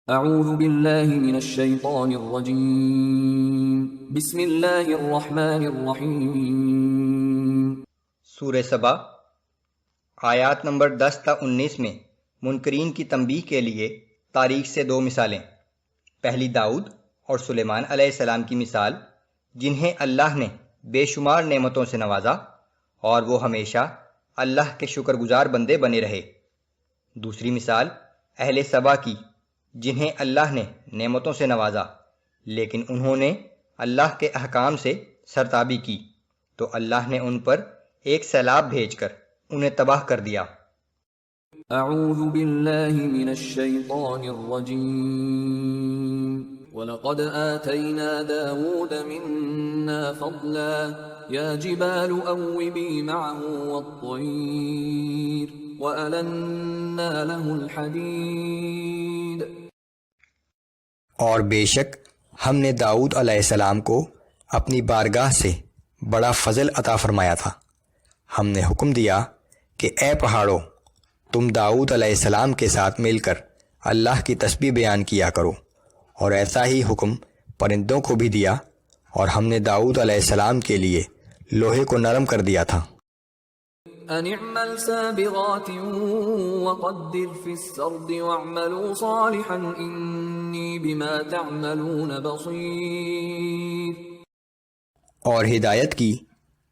اعوذ باللہ من الشیطان الرجیم بسم اللہ الرحمن الرحیم۔ سورہ سبا آیات نمبر 10 تا 19 میں منکرین کی تنبیہ کے لیے تاریخ سے دو مثالیں۔ پہلی داؤد اور سلیمان علیہ السلام کی مثال، جنہیں اللہ نے بے شمار نعمتوں سے نوازا اور وہ ہمیشہ اللہ کے شکر گزار بندے بنے رہے۔ دوسری مثال اہل سبا کی، جنہیں اللہ نے نعمتوں سے نوازا لیکن انہوں نے اللہ کے احکام سے سرتابی کی تو اللہ نے ان پر ایک سیلاب بھیج کر انہیں تباہ کر دیا۔ اعوذ باللہ من الشیطان الرجیم۔ وَلَقَدْ آتَيْنَا دَاوُودَ مِنَّا فَضْلًا يَا جِبَالُ أَوِّبِي مَعَهُ وَالطَّيْرَ وَأَلَنَّا لَهُ الْحَدِيدَ۔ اور بے شک ہم نے داؤد علیہ السلام کو اپنی بارگاہ سے بڑا فضل عطا فرمایا تھا۔ ہم نے حکم دیا کہ اے پہاڑوں، تم داؤد علیہ السلام کے ساتھ مل کر اللہ کی تسبیح بیان کیا کرو، اور ایسا ہی حکم پرندوں کو بھی دیا، اور ہم نے داؤد علیہ السلام کے لیے لوہے کو نرم کر دیا تھا۔ ان اعمل سابغات وقدر في السرد واعملوا صالحا انی بما تعملون بصیر۔ اور ہدایت کی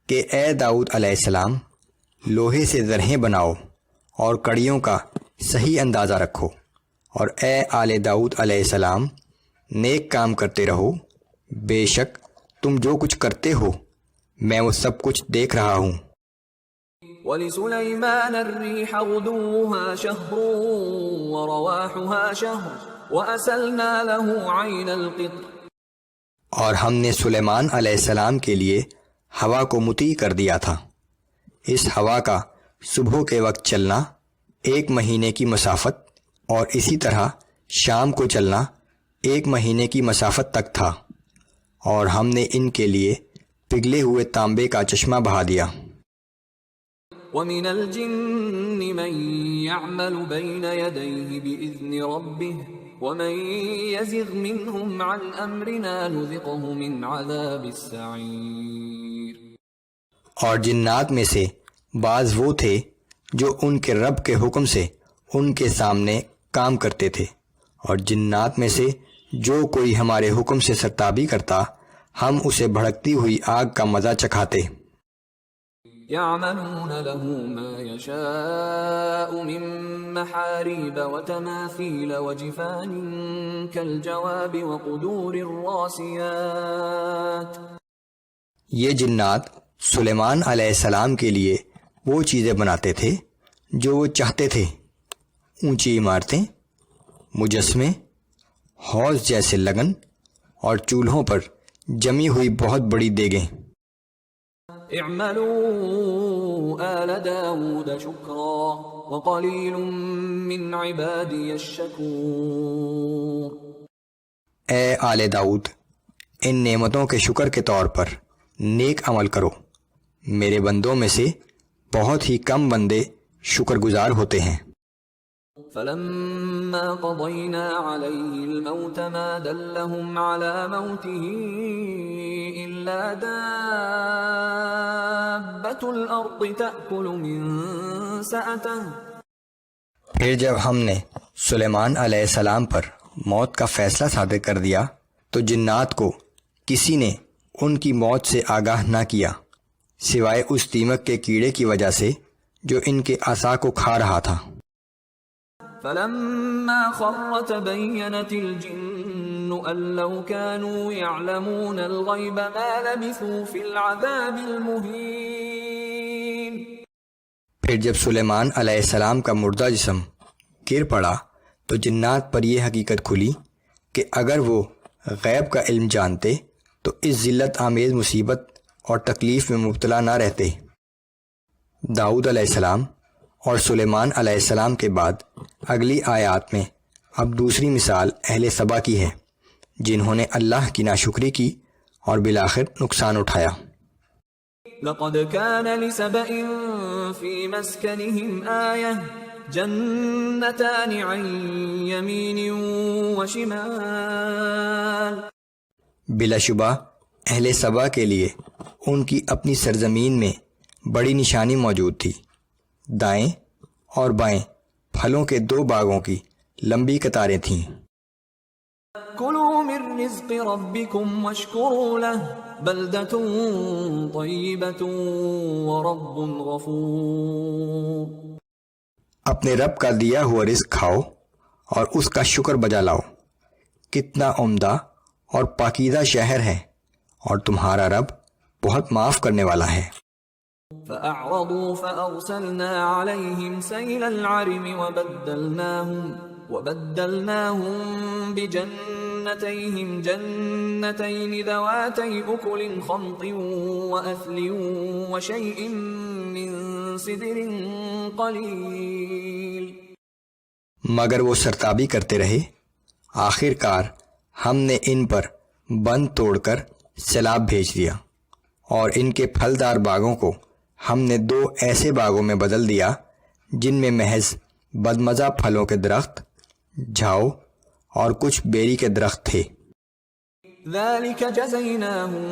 کہ اے داؤد علیہ السلام، لوہے سے ذرہیں بناؤ اور کڑیوں کا صحیح اندازہ رکھو، اور اے آل داؤد علیہ السلام، نیک کام کرتے رہو، بے شک تم جو کچھ کرتے ہو میں وہ سب کچھ دیکھ رہا ہوں۔ وَلِسُلَيْمَانَ الرِّيحَ غُدُوُّهَا شَهْرٌ وَرَوَاحُهَا شَهْرٌ وَأَسَلْنَا لَهُ عَيْنَ الْقِطْرِ۔ اور ہم نے سلیمان علیہ السلام کے لیے ہوا کو مطیع کر دیا تھا۔ اس ہوا کا صبح کے وقت چلنا 1 مہینے کی مسافت، اور اسی طرح شام کو چلنا 1 مہینے کی مسافت تک تھا، اور ہم نے ان کے لیے پگھلے ہوئے تانبے کا چشمہ بہا دیا۔ وَمِنَ الْجِنِّ مَن يَعْمَلُ بَيْنَ يَدَيْهِ بِإِذْنِ رَبِّهِ وَمَن يَزِغْ مِنْهُمْ عَنْ أَمْرِنَا نُذِقْهُ مِنْ عَذَابِ السَّعِيرِ۔ اور جنات میں سے بعض وہ تھے جو ان کے رب کے حکم سے ان کے سامنے کام کرتے تھے، اور جنات میں سے جو کوئی ہمارے حکم سے سرتابی کرتا ہم اسے بھڑکتی ہوئی آگ کا مزہ چکھاتے۔ يعملون له ما يشاء من محاريب وتماثيل وجفان كالجواب وقدور الراسيات۔ یہ جنات سلیمان علیہ السلام کے لیے وہ چیزیں بناتے تھے جو وہ چاہتے تھے، اونچی عمارتیں، مجسمے، حوض جیسے لگن، اور چولہوں پر جمی ہوئی بہت بڑی دیگیں۔ اعملوا آل داود شکرا وقلیل من عبادی الشکور۔ اے آل داؤد، ان نعمتوں کے شکر کے طور پر نیک عمل کرو، میرے بندوں میں سے بہت ہی کم بندے شکر گزار ہوتے ہیں۔ فلما قضينا عليه الموت ما دلهم على موته إلا دابة الأرض تأكل من سأته۔ پھر جب ہم نے سلیمان علیہ السلام پر موت کا فیصلہ صادر کر دیا تو جنات کو کسی نے ان کی موت سے آگاہ نہ کیا سوائے اس دیمک کے کیڑے کی وجہ سے جو ان کے عصا کو کھا رہا تھا۔ فلما خر تبينت الجن أن لو كانوا يعلمون الغيب ما لبثوا في العذاب المهين۔ پھر جب سلیمان علیہ السلام کا مردہ جسم گر پڑا تو جنات پر یہ حقیقت کھلی کہ اگر وہ غیب کا علم جانتے تو اس ذلت آمیز مصیبت اور تکلیف میں مبتلا نہ رہتے۔ داؤد علیہ السلام اور سلیمان علیہ السلام کے بعد اگلی آیات میں اب دوسری مثال اہل سبا کی ہے، جنہوں نے اللہ کی ناشکری کی اور بالآخر نقصان اٹھایا۔ لقد كان لسبأ في مسكنهم آية جنتان عن يمين وشمال. بلا شبہ اہل سبا کے لیے ان کی اپنی سرزمین میں بڑی نشانی موجود تھی. دائیں اور بائیں پھلوں کے 2 باغوں کی لمبی قطاریں تھیں. كلوا من رزق ربكم واشكروا له بلدة طيبة ورب غفور. اپنے رب کا دیا ہوا رزق کھاؤ اور اس کا شکر بجا لاؤ. کتنا عمدہ اور پاکیزہ شہر ہے اور تمہارا رب بہت معاف کرنے والا ہے. فأعرضوا فأرسلنا عليهم سيل العرم وبدلناهم بجنتيهم جنتين ذواتي أكل خمط وأثل وشيء من سدر قليل. مگر وہ سرتابی کرتے رہے. آخر کار ہم نے ان پر بند توڑ کر سیلاب بھیج دیا اور ان کے پھلدار باغوں کو ہم نے 2 ایسے باغوں میں بدل دیا جن میں محض بدمزہ پھلوں کے درخت، جھاؤ اور کچھ بیری کے درخت تھے. ذلك جزيناهم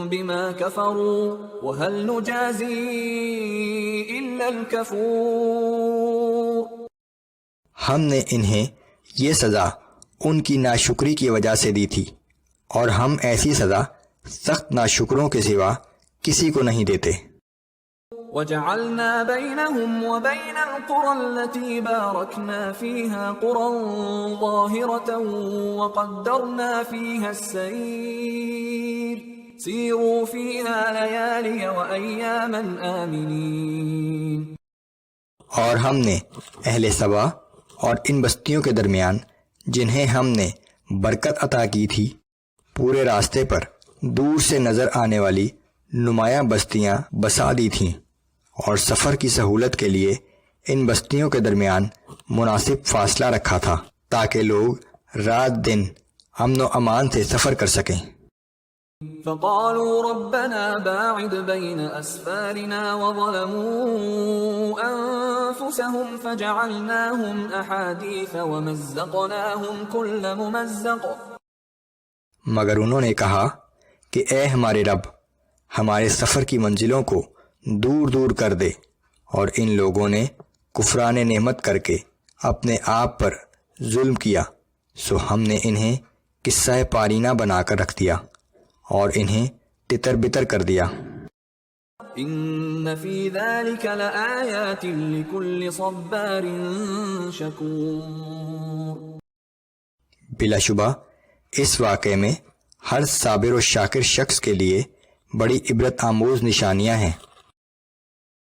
بما كفروا وهل نجازي إلا الكفور. ہم نے انہیں یہ سزا ان کی ناشکری کی وجہ سے دی تھی اور ہم ایسی سزا سخت ناشکروں کے سوا کسی کو نہیں دیتے. وجعلنا بينهم وبين القرى التي باركنا فيها قرى ظاهرة وقدرنا فيها السير سيروا فيها ليالي وأياما آمنين. اور ہم نے اہل سبا اور ان بستیوں کے درمیان جنہیں ہم نے برکت عطا کی تھی پورے راستے پر دور سے نظر آنے والی نمایاں بستیاں بسا دی تھیں اور سفر کی سہولت کے لیے ان بستیوں کے درمیان مناسب فاصلہ رکھا تھا تاکہ لوگ رات دن امن و امان سے سفر کر سکیں. فقالوا ربنا باعد بين أسفارنا وظلموا أنفسهم فجعلناهم أحاديث ومزقناهم كل ممزق. مگر انہوں نے کہا کہ اے ہمارے رب، ہمارے سفر کی منزلوں کو دور دور کر دے، اور ان لوگوں نے کفران نعمت کر کے اپنے آپ پر ظلم کیا، سو ہم نے انہیں قصہ پارینہ بنا کر رکھ دیا اور انہیں تتر بتر کر دیا. ان فی ذلک لآیات لکل صبار شکور. بلا شبہ اس واقعے میں ہر صابر و شاکر شخص کے لیے بڑی عبرت آموز نشانیاں ہیں.